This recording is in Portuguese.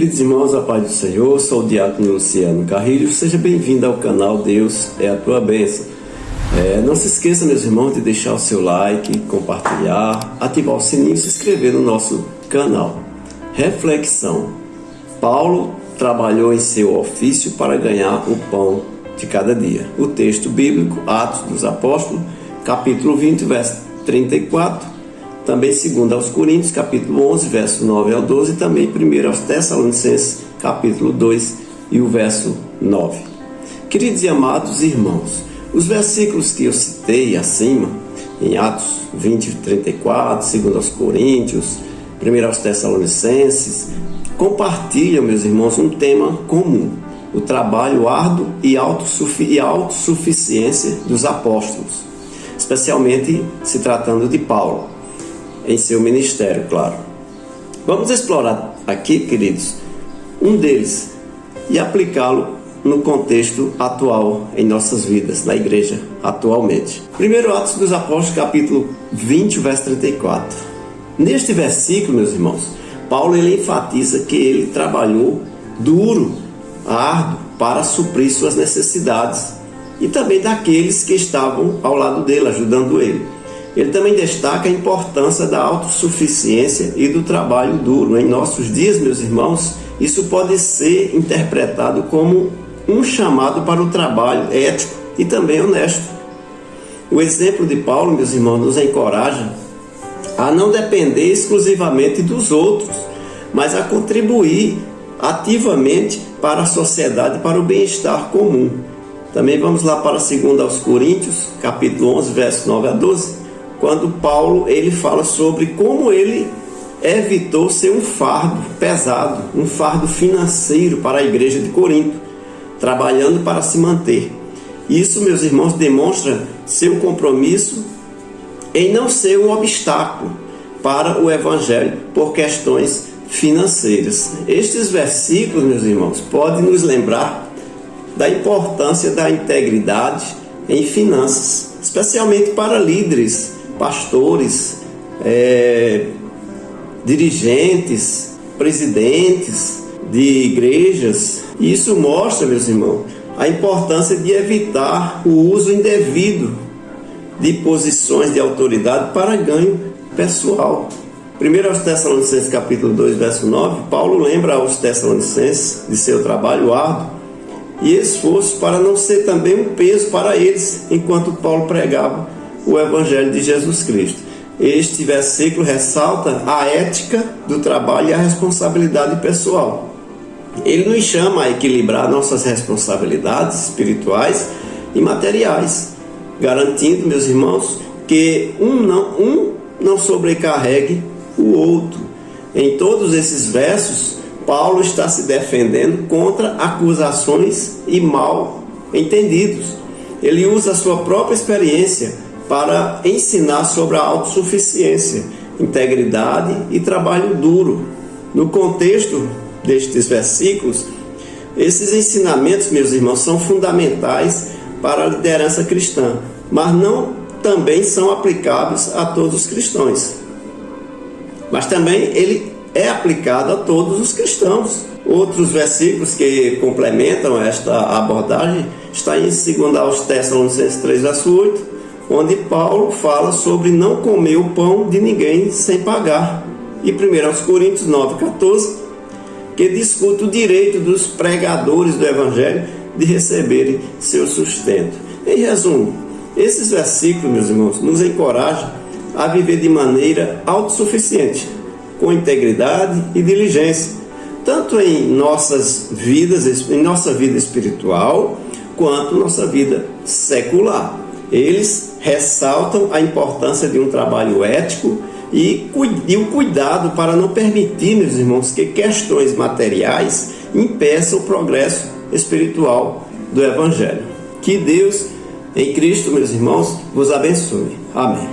Queridos irmãos, a paz do Senhor, sou o diácono Luciano Carrilho, seja bem-vindo ao canal Deus é a Tua Bênção. Não se esqueça, meus irmãos, de deixar o seu like, compartilhar, ativar o sininho e se inscrever no nosso canal. Reflexão: Paulo trabalhou em seu ofício para ganhar o pão de cada dia. O texto bíblico, Atos dos Apóstolos, capítulo 20, verso 34, também 2 aos Coríntios, capítulo 11, verso 9 ao 12, e também 1 aos Tessalonicenses, capítulo 2 e o verso 9. Queridos e amados irmãos, os versículos que eu citei acima, em Atos 20, 34, 2 aos Coríntios, 1 aos Tessalonicenses, compartilham, meus irmãos, um tema comum: o trabalho árduo e autossuficiência dos apóstolos, especialmente se tratando de Paulo, em seu ministério, claro. Vamos explorar aqui, queridos, um deles e aplicá-lo no contexto atual em nossas vidas, na igreja atualmente. Primeiro Atos dos Apóstolos, capítulo 20, verso 34. Neste versículo, meus irmãos, Paulo ele enfatiza que ele trabalhou duro, árduo, para suprir suas necessidades e também daqueles que estavam ao lado dele, ajudando ele. Ele também destaca a importância da autossuficiência e do trabalho duro. Em nossos dias, meus irmãos, isso pode ser interpretado como um chamado para o trabalho ético e também honesto. O exemplo de Paulo, meus irmãos, nos encoraja a não depender exclusivamente dos outros, mas a contribuir ativamente para a sociedade, para o bem-estar comum. Também vamos lá para 2 aos Coríntios, capítulo 11, verso 9 a 12, quando Paulo ele fala sobre como ele evitou ser um fardo pesado, um fardo financeiro para a igreja de Corinto, trabalhando para se manter. Isso, meus irmãos, demonstra seu compromisso em não ser um obstáculo para o evangelho por questões financeiras. Estes versículos, meus irmãos, podem nos lembrar da importância da integridade em finanças, especialmente para líderes, pastores, dirigentes, presidentes de igrejas. E isso mostra, meus irmãos, a importância de evitar o uso indevido de posições de autoridade para ganho pessoal. 1 aos Tessalonicenses, capítulo 2, verso 9, Paulo lembra aos Tessalonicenses de seu trabalho árduo e esforço para não ser também um peso para eles, enquanto Paulo pregava o Evangelho de Jesus Cristo. Este versículo ressalta a ética do trabalho e a responsabilidade pessoal. Ele nos chama a equilibrar nossas responsabilidades espirituais e materiais, garantindo, meus irmãos, que um não sobrecarregue o outro. Em todos esses versos, Paulo está se defendendo contra acusações e mal entendidos. Ele usa a sua própria experiência para ensinar sobre a autossuficiência, integridade e trabalho duro. No contexto destes versículos, esses ensinamentos, meus irmãos, são fundamentais para a liderança cristã, mas não também são aplicáveis a todos os cristãos. Mas também ele é aplicado a todos os cristãos. Outros versículos que complementam esta abordagem está em 2 aos Tessalonicenses 3, verso 8, onde Paulo fala sobre não comer o pão de ninguém sem pagar. E 1 aos Coríntios 9, 14, que discute o direito dos pregadores do Evangelho de receberem seu sustento. Em resumo, esses versículos, meus irmãos, nos encorajam a viver de maneira autossuficiente, com integridade e diligência, tanto em nossas vidas, em nossa vida espiritual, quanto nossa vida secular. Eles ressaltam a importância de um trabalho ético e o cuidado para não permitir, meus irmãos, que questões materiais impeçam o progresso espiritual do Evangelho. Que Deus, em Cristo, meus irmãos, vos abençoe. Amém.